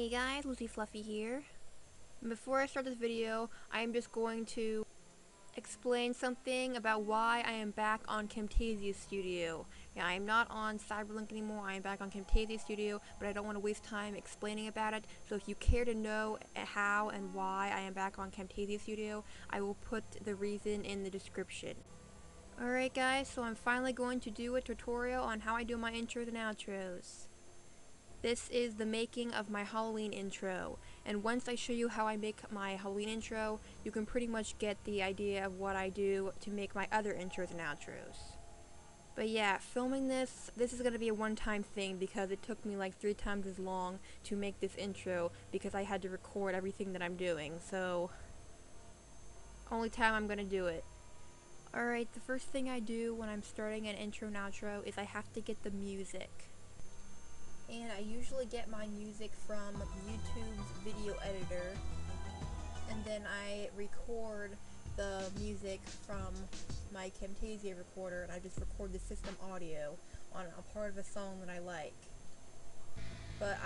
Hey guys, Lucy Fluffy here. Before I start this video, I am just going to explain something about why I am back on Camtasia Studio. Yeah, I am not on Cyberlink anymore, I am back on Camtasia Studio, but I don't want to waste time explaining about it, so if you care to know how and why I am back on Camtasia Studio, I will put the reason in the description. Alright guys, so I'm finally going to do a tutorial on how I do my intros and outros. This is the making of my Halloween intro, and once I show you how I make my Halloween intro, you can pretty much get the idea of what I do to make my other intros and outros. But yeah, filming this is going to be a one-time thing because it took me like 3 times as long to make this intro because I had to record everything that I'm doing, so only time I'm going to do it. Alright, the first thing I do when I'm starting an intro and outro is I have to get the music. And I usually get my music from YouTube's video editor, and then I record the music from my Camtasia recorder, and I just record the system audio on a part of a song that I like. But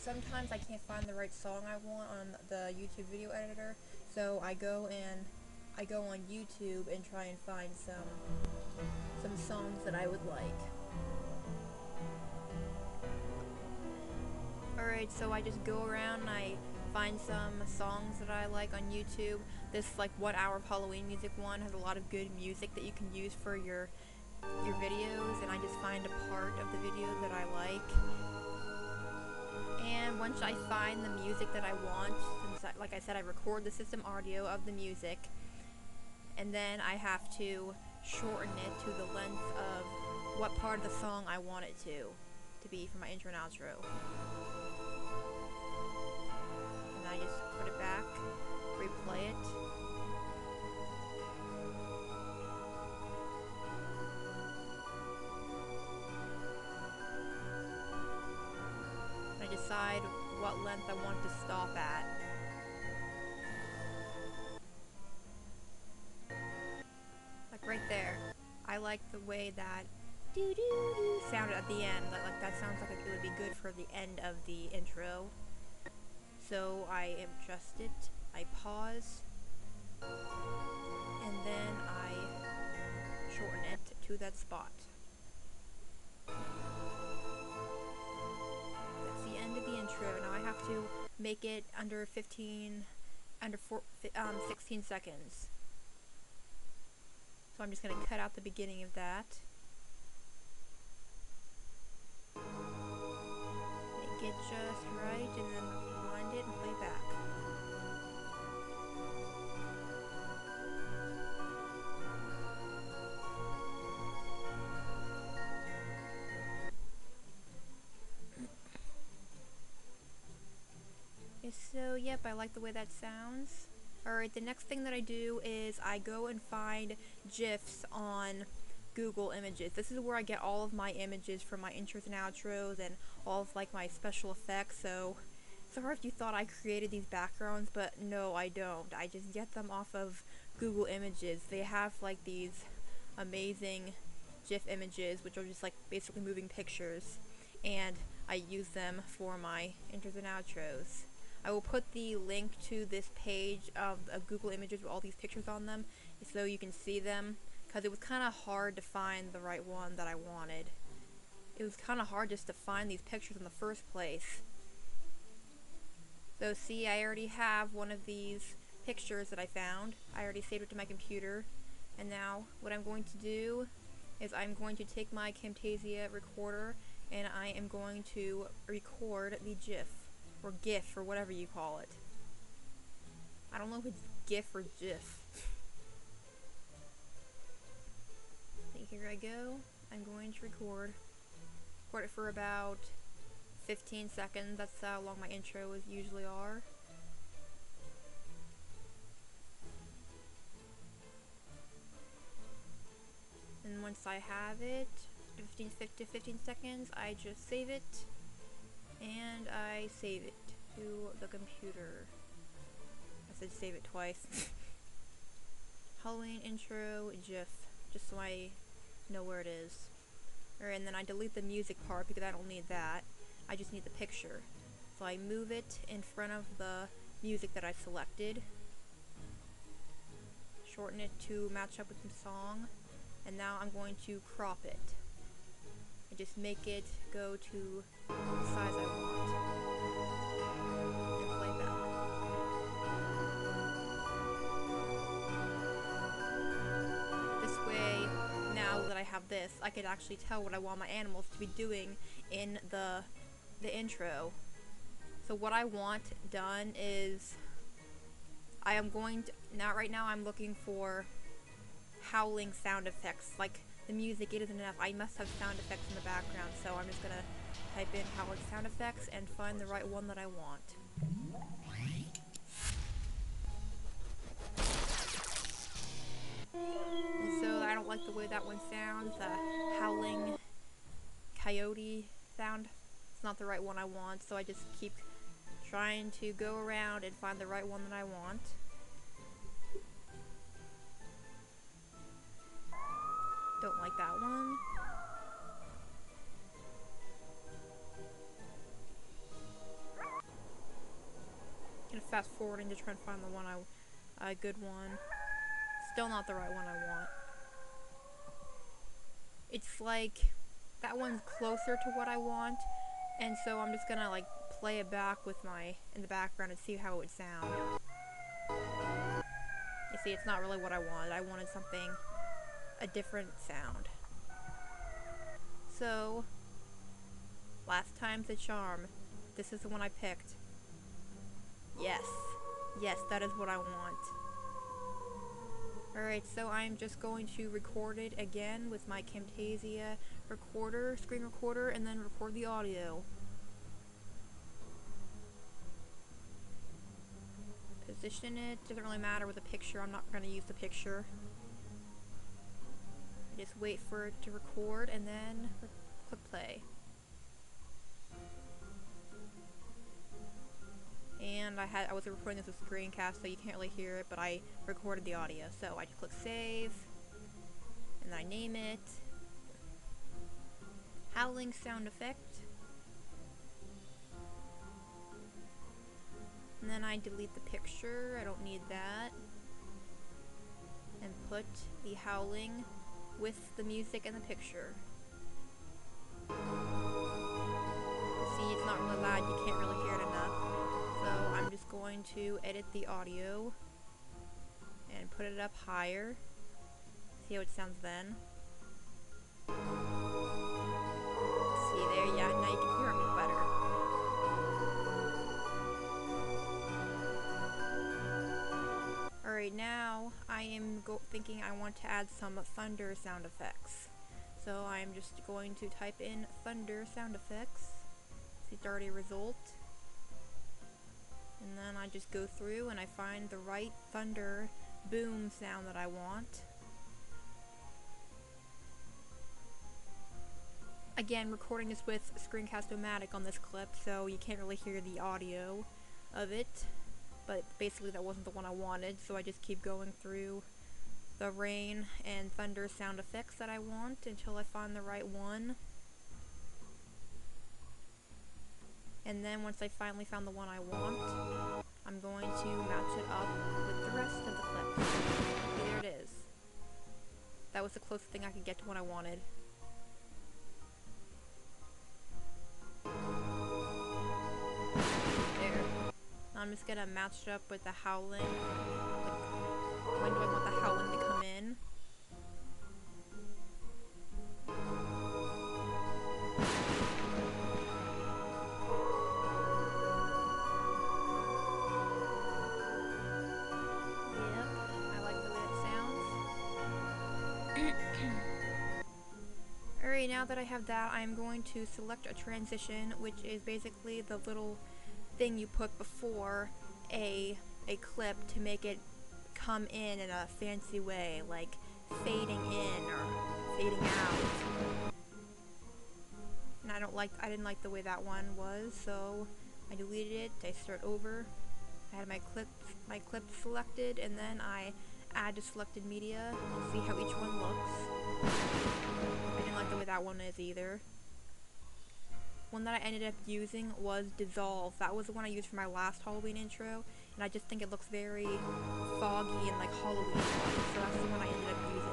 sometimes I can't find the right song I want on the YouTube video editor, so I go on YouTube and try and find some songs that I would like. Alright, so I just go around and I find some songs that I like on YouTube. This like 1 hour of Halloween music one has a lot of good music that you can use for your videos, and I just find a part of the video that I like. And once I find the music that I want, since like I said, I record the system audio of the music, and then I have to shorten it to the length of what part of the song I want it to be for my intro and outro. I just put it back, replay it. And I decide what length I want to stop at. Like right there. I like the way that doo-doo-doo sounded at the end. Like that sounds like it would be good for the end of the intro. So I adjust it, I pause, and then I shorten it to that spot. That's the end of the intro. Now I have to make it under 16 seconds. So I'm just going to cut out the beginning of that. Make it just right, and then rewind it and play back. Okay, so yep, I like the way that sounds. Alright, the next thing that I do is I go and find GIFs on Google Images. This is where I get all of my images for my intros and outros and all of like my special effects. So sorry if you thought I created these backgrounds, but no, I don't. I just get them off of Google Images. They have like these amazing GIF images, which are just like basically moving pictures, and I use them for my intros and outros. I will put the link to this page of Google Images with all these pictures on them so you can see them, because it was kind of hard to find the right one that I wanted. It was kind of hard just to find these pictures in the first place. So see, I already have one of these pictures that I found. I already saved it to my computer, and now what I'm going to do is I'm going to take my Camtasia recorder and I am going to record the GIF. Or GIF, or whatever you call it. I don't know if it's GIF or GIF. Okay, here I go. I'm going to record it for about 15 seconds. That's how long my intros usually are. And once I have it, 15 seconds, I just save it. And I save it to the computer. I said save it twice. Halloween intro GIF, just so I know where it is. Alright, and then I delete the music part because I don't need that. I just need the picture. So I move it in front of the music that I selected, shorten it to match up with the song, and now I'm going to crop it. I just make it go to the size I want, and play back. This way, now that I have this, I could actually tell what I want my animals to be doing in the intro. So what I want done is, I am going to, right now I'm looking for howling sound effects. Like, the music, it isn't enough. I must have sound effects in the background, so I'm just gonna type in howling sound effects and find the right one that I want. And so I don't like the way that one sounds, howling coyote sound. It's not the right one I want, so I just keep trying to go around and find the right one that I want. Don't like that one. Gonna fast forwarding to try and find the one a good one. Still not the right one I want. It's like, that one's closer to what I want, and so I'm just gonna like play it back with in the background and see how it would sound. You see, it's not really what I wanted. I wanted something, a different sound. So, last time's a charm. This is the one I picked. Yes. Yes, that is what I want. Alright, so I'm just going to record it again with my Camtasia recorder, screen recorder, and then record the audio. Position it, doesn't really matter with a picture, I'm not going to use the picture. I just wait for it to record and then click play. And I was recording this with screencast, so you can't really hear it, but I recorded the audio. So I just click save, and then I name it howling sound effect. And then I delete the picture, I don't need that. And put the howling with the music and the picture. See, it's not really loud, you can't really hear it enough. So I'm just going to edit the audio and put it up higher. See how it sounds then. See there, yeah, now you can hear it better. Alright, now I am thinking I want to add some thunder sound effects. So I'm just going to type in thunder sound effects. See, it's already a result. And then I just go through and I find the right thunder boom sound that I want. Again, recording this with Screencast-O-Matic on this clip, so you can't really hear the audio of it. But basically that wasn't the one I wanted, so I just keep going through the rain and thunder sound effects that I want until I find the right one. And then once I finally found the one I want, I'm going to match it up with the rest of the clip. Okay, there it is. That was the closest thing I could get to what I wanted. There. Now I'm just gonna match it up with the howling. Like, when do I want the howling to come in? Alright, now that I have that, I'm going to select a transition, which is basically the little thing you put before a clip to make it come in a fancy way, like fading in or fading out. And I didn't like the way that one was, so I deleted it. I start over. I had my clip selected, and then I add to selected media and see how each one looks. I didn't like the way that one is either. one that I ended up using was Dissolve. That was the one I used for my last Halloween intro, and I just think it looks very foggy and like Halloween, so that's the one I ended up using.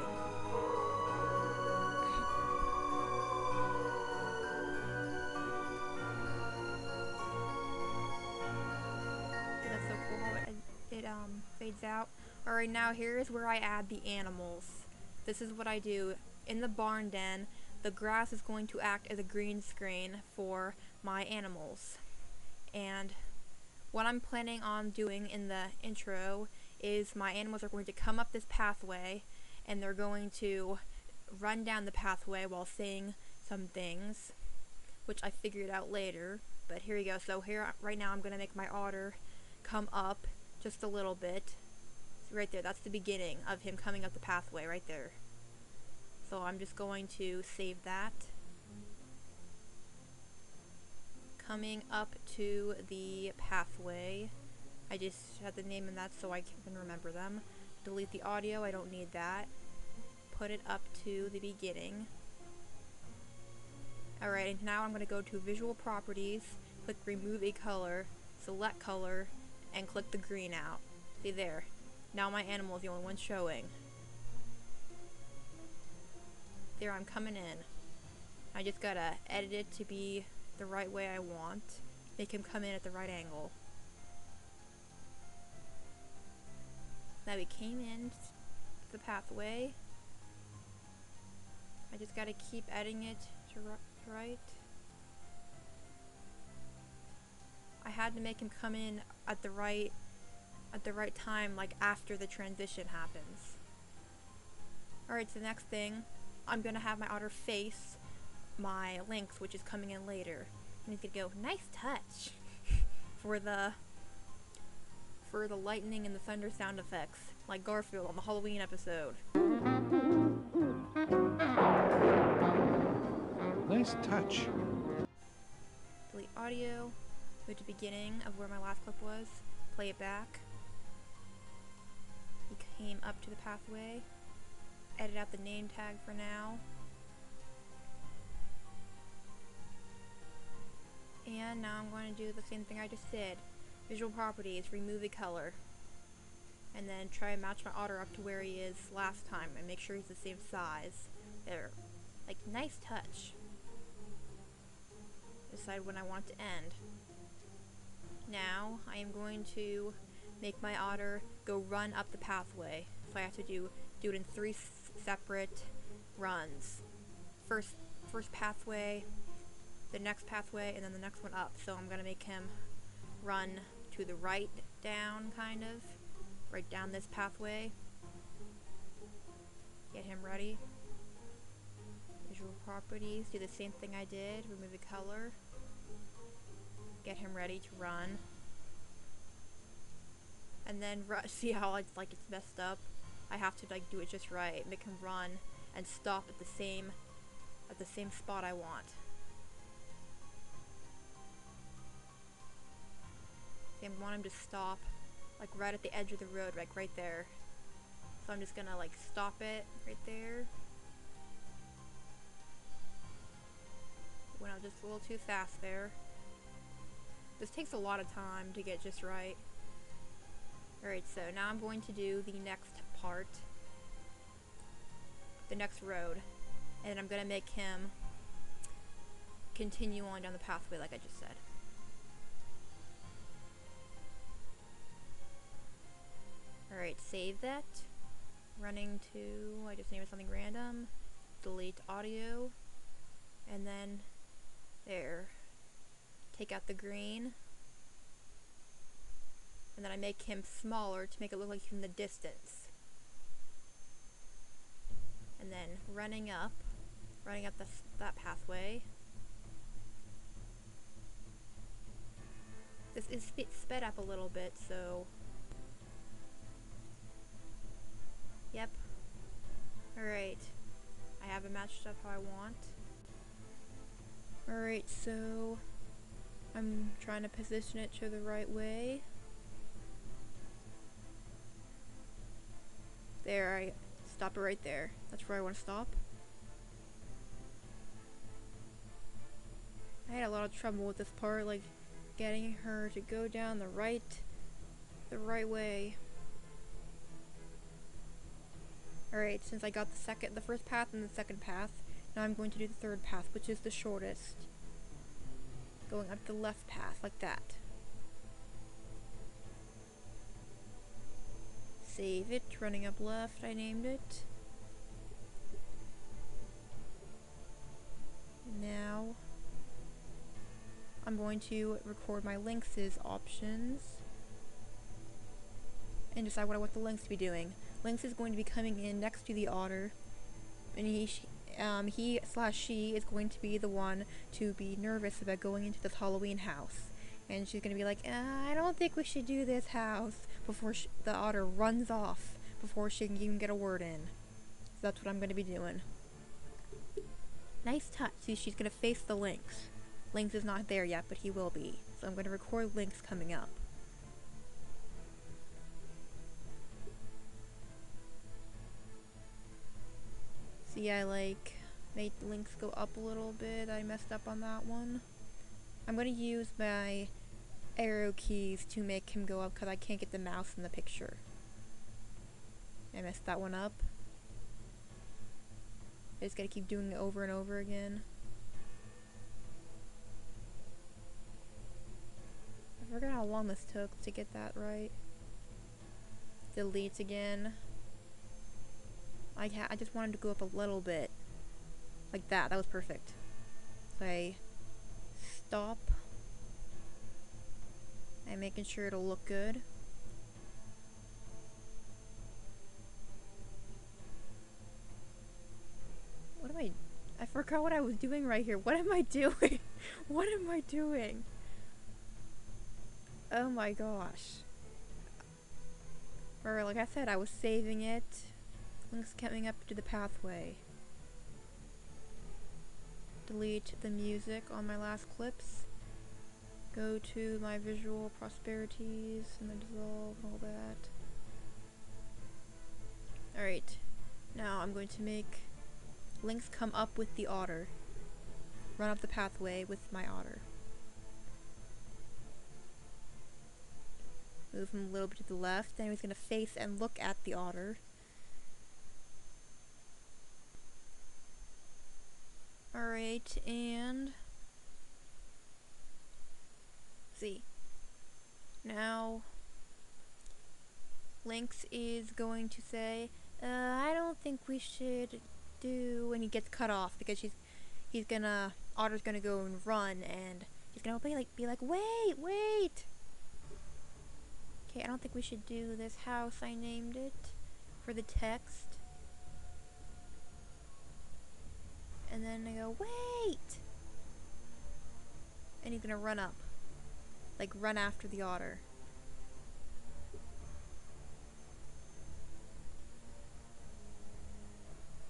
So that's so cool how it fades out. Alright, now here's where I add the animals. This is what I do. In the barn den, the grass is going to act as a green screen for my animals. And what I'm planning on doing in the intro is my animals are going to come up this pathway and they're going to run down the pathway while saying some things, which I figured out later, but here you go. So here, right now, I'm going to make my otter come up just a little bit. So right there, that's the beginning of him coming up the pathway right there. So I'm just going to save that. Coming up to the pathway. I just had the name in that so I can remember them. Delete the audio, I don't need that. Put it up to the beginning. Alright, and now I'm going to go to Visual Properties, click Remove a Color, select Color, and click the green out. See there. Now my animal is the only one showing. There, I'm coming in. I just gotta edit it to be the right way I want. Make him come in at the right angle. Now we came in the pathway. I just gotta keep editing it to right. I had to make him come in at the right time, like after the transition happens. Alright, so the next thing, I'm gonna have my otter face my lynx, which is coming in later. And he's gonna go, nice touch, for the lightning and the thunder sound effects, like Garfield on the Halloween episode. Nice touch. Delete audio, go to the beginning of where my last clip was, play it back. He came up to the pathway, edit out the name tag for now. And now I'm going to do the same thing I just did. Visual Properties, remove a color. And then try and match my otter up to where he is last time and make sure he's the same size. There. Like, nice touch. Decide when I want to end. Now, I am going to make my otter go run up the pathway. So I have to do it in 3 separate runs. First pathway, the next pathway, and then the next one up. So I'm gonna make him run to the right down, kind of. Right down this pathway. Get him ready. Visual Properties, do the same thing I did. Remove the color. Get him ready to run. And then see how it's messed up? I have to like do it just right. Make him run and stop at the same spot I want. See, I want him to stop like right at the edge of the road, like right there. So I'm just gonna like stop it right there. Went out just a little too fast there. This takes a lot of time to get just right. Alright, so now I'm going to do the next part. The next road. And I'm gonna make him continue on down the pathway like I just said. Alright, save that. Running to, I just named it something random. Delete audio. And then, there. Take out the green. And then I make him smaller to make it look like he's in the distance. And then running up that pathway. This is sped up a little bit, so... Yep. Alright. I have it matched up how I want. Alright, so... I'm trying to position it to the right way. There, I stop it right there. That's where I want to stop. I had a lot of trouble with this part, like getting her to go down the right way. Alright, since I got the first path and the second path, now I'm going to do the third path, which is the shortest. Going up the left path, like that. Save it, running up left, I named it. Now, I'm going to record my links' options and decide what I want the links to be doing. Lynx is going to be coming in next to the otter, and he/she is going to be the one to be nervous about going into this Halloween house. And she's going to be like, I don't think we should do this house, before the otter runs off, before she can even get a word in. So that's what I'm going to be doing. Nice touch. See, she's going to face the Lynx. Lynx is not there yet, but he will be. So I'm going to record Lynx coming up. See, I made Lynx go up a little bit. I messed up on that one. I'm going to use my arrow keys to make him go up because I can't get the mouse in the picture. I messed that one up. I just gotta keep doing it over and over again. I forgot how long this took to get that right. Delete again. I just wanted to go up a little bit. Like that. That was perfect. So I stop. I'm making sure it'll look good. What am I forgot what I was doing right here. What am I doing? What am I doing? Oh my gosh. Or like I said, I was saving it. Links coming up to the pathway. Delete the music on my last clips. Go to my visual prosperities and the dissolve and all that. Alright. Now I'm going to make Lynx come up with the otter. Run up the pathway with my otter. Move him a little bit to the left, then he's going to face and look at the otter. Alright, and see. Now Lynx is going to say, I don't think we should do, and he gets cut off because Otter's gonna go and run, and he's gonna be like, wait! Okay, I don't think we should do this house, I named it, for the text. And then I go, wait! And he's gonna run up. Like, run after the otter.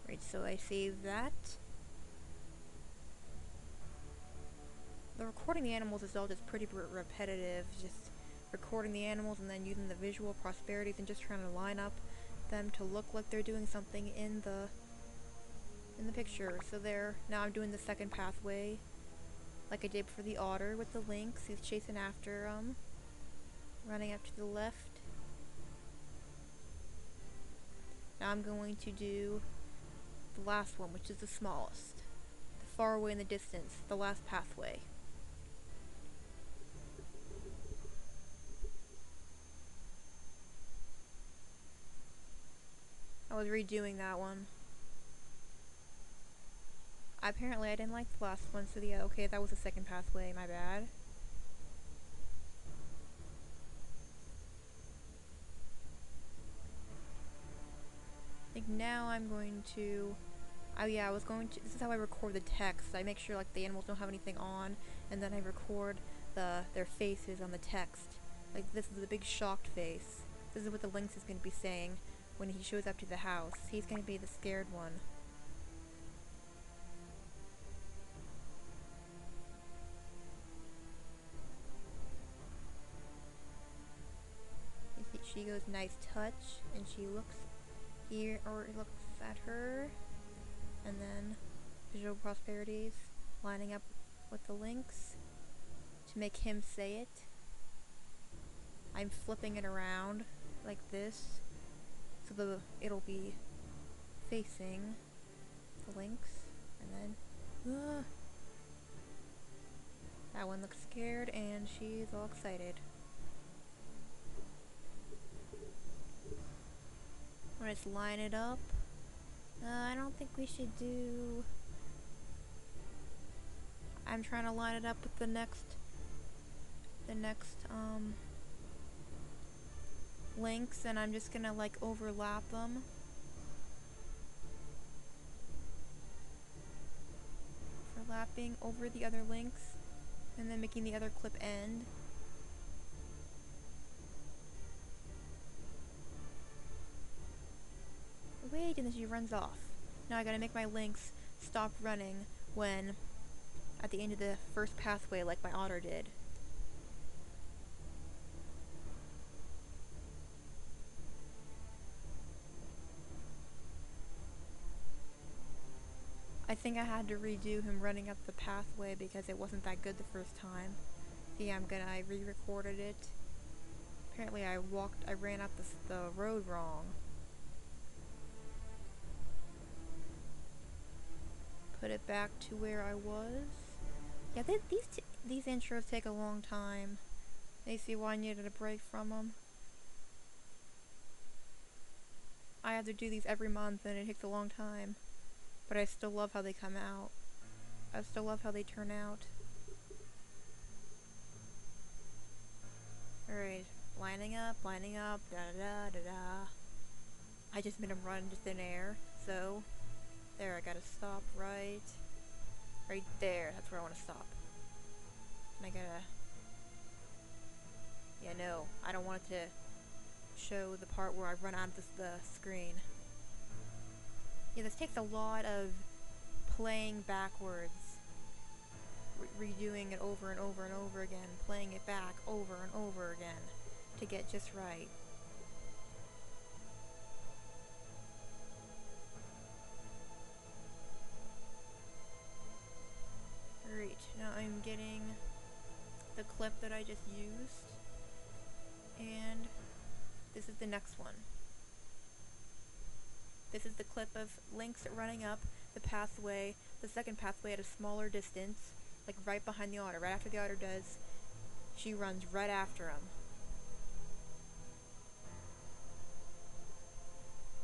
Right, so I save that. The recording the animals is all just pretty repetitive, just recording the animals and then using the visual prosperities and just trying to line up them to look like they're doing something in the picture. So there, now I'm doing the second pathway, like I did for the otter with the Lynx. He's chasing after him, running up to the left. Now I'm going to do the last one, which is the smallest, the far away in the distance, the last pathway. I was redoing that one. Apparently I didn't like the last one, so yeah, okay, that was the second pathway, my bad. I think now I'm going to, this is how I record the text. I make sure like the animals don't have anything on, and then I record their faces on the text. Like this is the big shocked face. This is what the Lynx is going to be saying when he shows up to the house. He's going to be the scared one. She goes, nice touch, and she looks here, or looks at her, and then visual prosperities, lining up with the links to make him say it. I'm flipping it around like this so it'll be facing the links, and then that one looks scared and she's all excited. I'm gonna just line it up. I don't think we should do... I'm trying to line it up with the next links, and I'm just gonna like overlap them. Overlapping over the other links, and then making the other clip end. Wait, and then she runs off. Now I gotta make my links stop running when at the end of the first pathway, like my otter did. I think I had to redo him running up the pathway because it wasn't that good the first time. See, I re-recorded it. Apparently I ran up the road wrong. Put it back to where I was. Yeah, these intros take a long time. You see why I needed a break from them. I have to do these every month and it takes a long time. But I still love how they come out. I still love how they turn out. Alright, lining up, da da da da. I just made him run into thin air, so there, I gotta stop right there. That's where I want to stop. And I gotta... Yeah, no, I don't want it to show the part where I run out of the screen. Yeah, this takes a lot of playing backwards. Redoing it over and over and over again. Playing it back over and over again to get just right. Alright, now I'm getting the clip that I just used. And this is the next one. This is the clip of Lynx running up the pathway, the second pathway at a smaller distance, like right behind the otter. Right after the otter does, she runs right after him.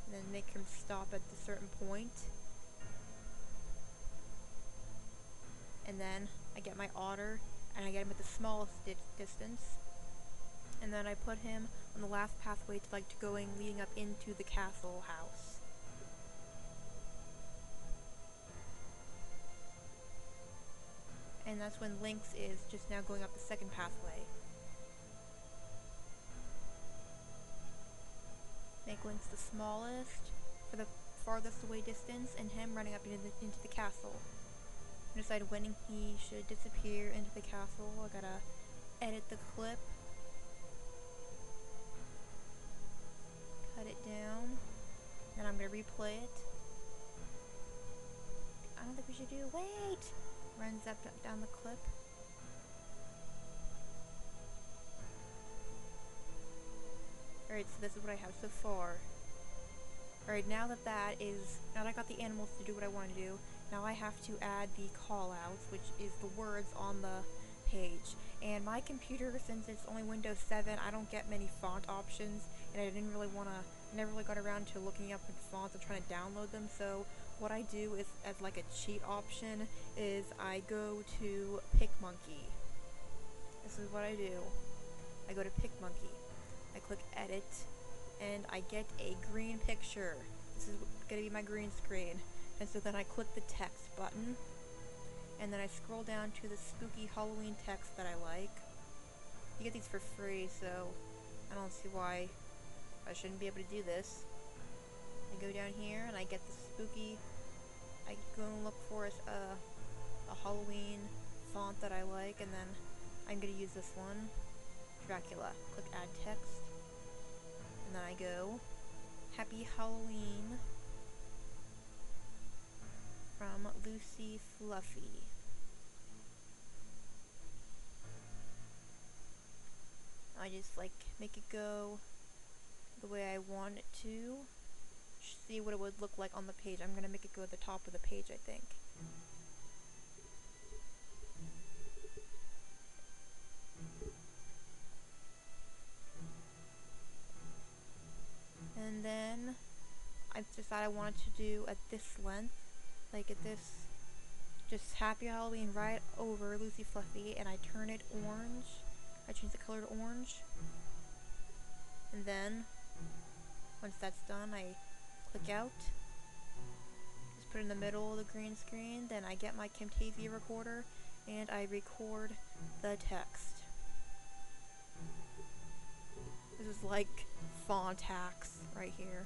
And then make him stop at a certain point. And then I get my otter, and I get him at the smallest distance. And then I put him on the last pathway to leading up into the castle house. And that's when Lynx is just now going up the second pathway. Make Lynx the smallest for the farthest away distance, and him running up into the castle. And decide when he should disappear into the castle. I gotta edit the clip. Cut it down. Then I'm gonna replay it. I don't think we should do... Wait! Runs up down the clip. Alright, so this is what I have so far. Alright, now that I got the animals to do what I want to do, now I have to add the callouts, which is the words on the page. And my computer, since it's only Windows 7, I don't get many font options, and I never really got around to looking up fonts and trying to download them, so what I do is, as like a cheat option, is I go to PicMonkey. This is what I do. I go to PicMonkey. I click edit, and I get a green picture. This is gonna be my green screen. And so then I click the text button, and then I scroll down to the spooky Halloween text that I like. You get these for free, so I don't see why I shouldn't be able to do this. I go down here and I get the spooky, I go and look for a Halloween font that I like, and then I'm going to use this one, Dracula. Click add text, and then I go, Happy Halloween from Lucy Fluffy. I just like make it go the way I want it to. See what it would look like on the page. I'm gonna make it go at the top of the page, I think. And then I decided I wanted to do at this length, like at this, just Happy Halloween right over Lucy Fluffy, and I turn it orange. I change the color to orange. And then, once that's done, I click out. Just put it in the middle of the green screen. Then I get my Camtasia recorder and I record the text. This is like font hacks right here.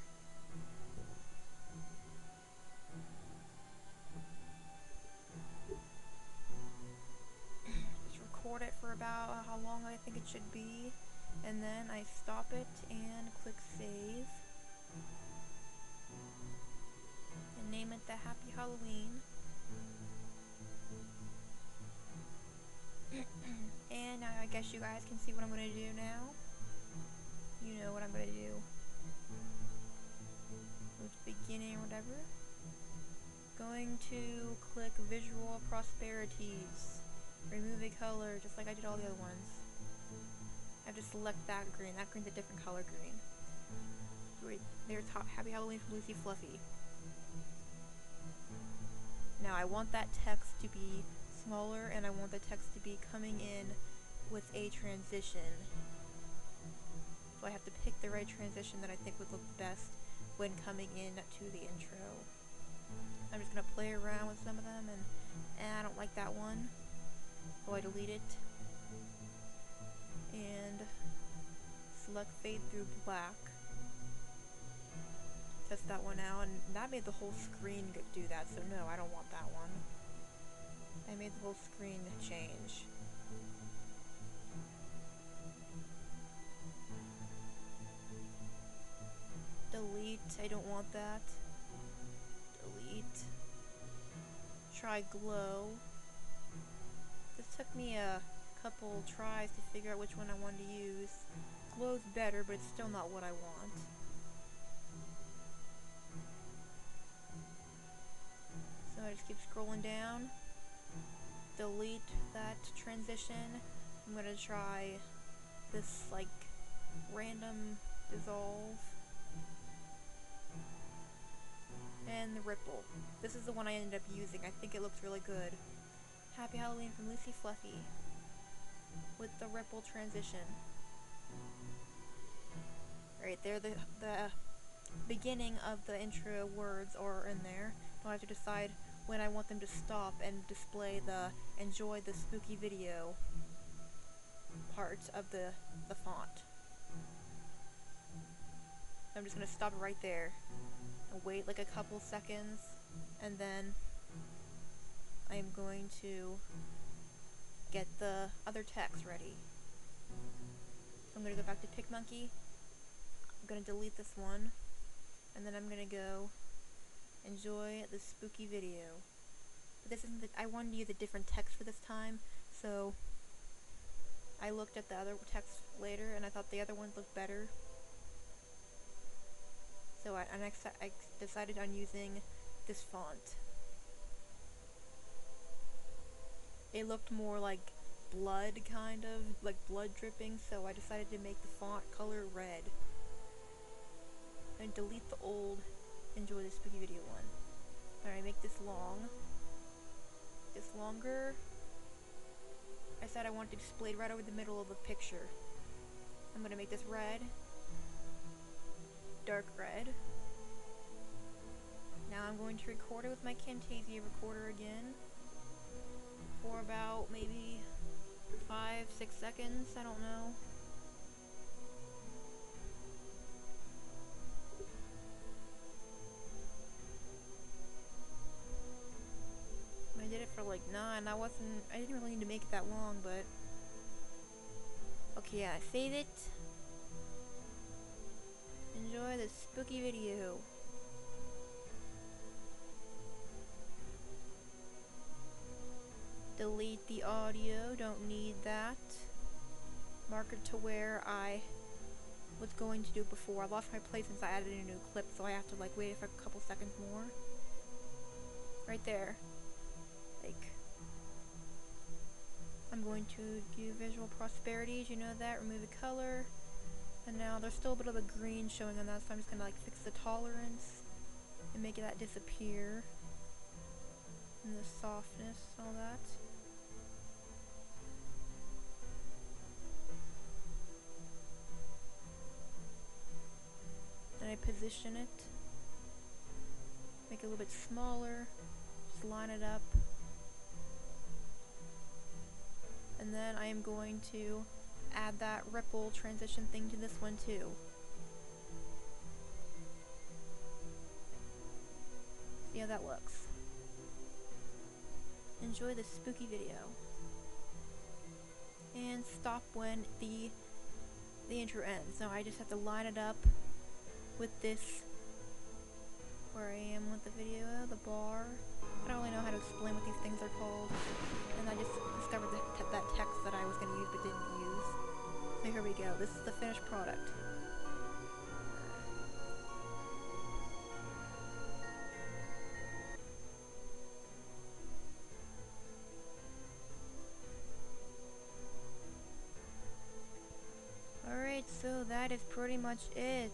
Just record it for about how long I think it should be, and then I stop it and click save. And name it the Happy Halloween. And I guess you guys can see what I'm gonna do now. You know what I'm gonna do. With beginning or whatever. Going to click Visual Prosperities. Remove a color, just like I did all the other ones. I have to select that green. That green's a different color green. There's Happy Halloween from Lucy Fluffy. Now I want that text to be smaller, and I want the text to be coming in with a transition. So I have to pick the right transition that I think would look best when coming in to the intro. I'm just gonna play around with some of them, and I don't like that one, so I delete it. And select fade through black. Test that one out, and that made the whole screen do that, so no, I don't want that one. I made the whole screen change. Delete, I don't want that. Delete. Try glow. This took me a couple tries to figure out which one I wanted to use. Glow's better, but it's still not what I want. So I just keep scrolling down. Delete that transition. I'm gonna try this like random dissolve. And the ripple. This is the one I ended up using. I think it looks really good. Happy Halloween from Lucy Fluffy with the ripple transition. Right there, the beginning of the intro words are in there. Now I have to decide when I want them to stop and display the enjoy the spooky video part of the font. I'm just gonna stop it right there and wait like a couple seconds, and then I'm going to get the other text ready. So I'm gonna go back to PicMonkey. I'm gonna delete this one, and then I'm gonna go enjoy the spooky video. But this isn't I wanted to use a different text for this time, so I looked at the other text later and I thought the other ones looked better. So I decided on using this font. It looked more like blood, kind of, like blood dripping, so I decided to make the font color red. And delete the old enjoy the spooky video one. Alright, make this long. This longer. I said I wanted to display right over the middle of the picture. I'm gonna make this red. Dark red. Now I'm going to record it with my Camtasia recorder again for about maybe 5-6 seconds, I don't know. I did it for like 9. I didn't really need to make it that long, but okay, yeah, save it. Enjoy the spooky video. Delete the audio, don't need that. marker to where I was going to do before. I lost my place since I added a new clip, so I have to like wait for a couple seconds more. Right there. Like, I'm going to do visual prosperities, you know that, remove the color. And now there's still a bit of a green showing on that, so I'm just gonna like fix the tolerance and make that disappear. And the softness, all that. Then I position it. Make it a little bit smaller. Just line it up. And then I am going to add that ripple transition thing to this one too. See how that looks. Enjoy this spooky video. And stop when the intro ends. Now I just have to line it up with this, where I am with the video, the bar. I don't really know how to explain what these things are called. And I just discovered that text that I was going to use but didn't use. So here we go. This is the finished product. Alright, so that is pretty much it.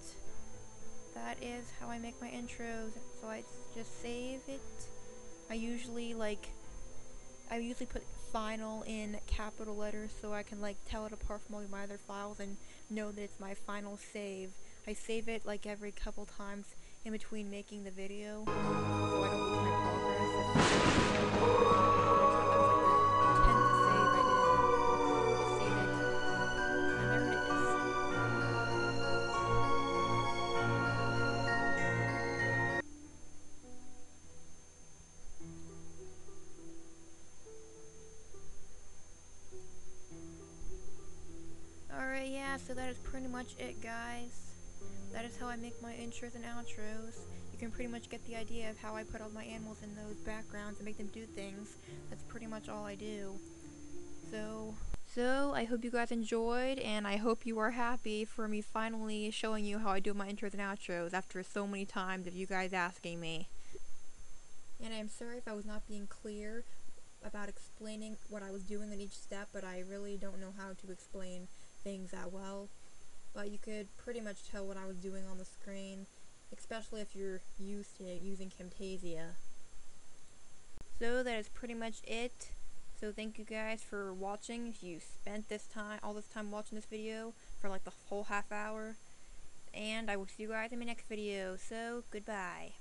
That is how I make my intros. So I just save it. I usually put final in capital letters so I can like tell it apart from all my other files and know that it's my final save. I save it like every couple times in between making the video, so I don't lose my progress. That was like the 10th save I did. I save it, and there it is. Alright, yeah, so that is pretty much it, guys. That is how I make my intros and outros. You can pretty much get the idea of how I put all my animals in those backgrounds and make them do things. That's pretty much all I do. So I hope you guys enjoyed, and I hope you are happy for me finally showing you how I do my intros and outros after so many times of you guys asking me. And I'm sorry if I was not being clear about explaining what I was doing in each step, but I really don't know how to explain things that well. But you could pretty much tell what I was doing on the screen, especially if you're used to using Camtasia. So that is pretty much it. So thank you guys for watching. If you spent all this time watching this video for like the whole half hour. And I will see you guys in my next video. So goodbye.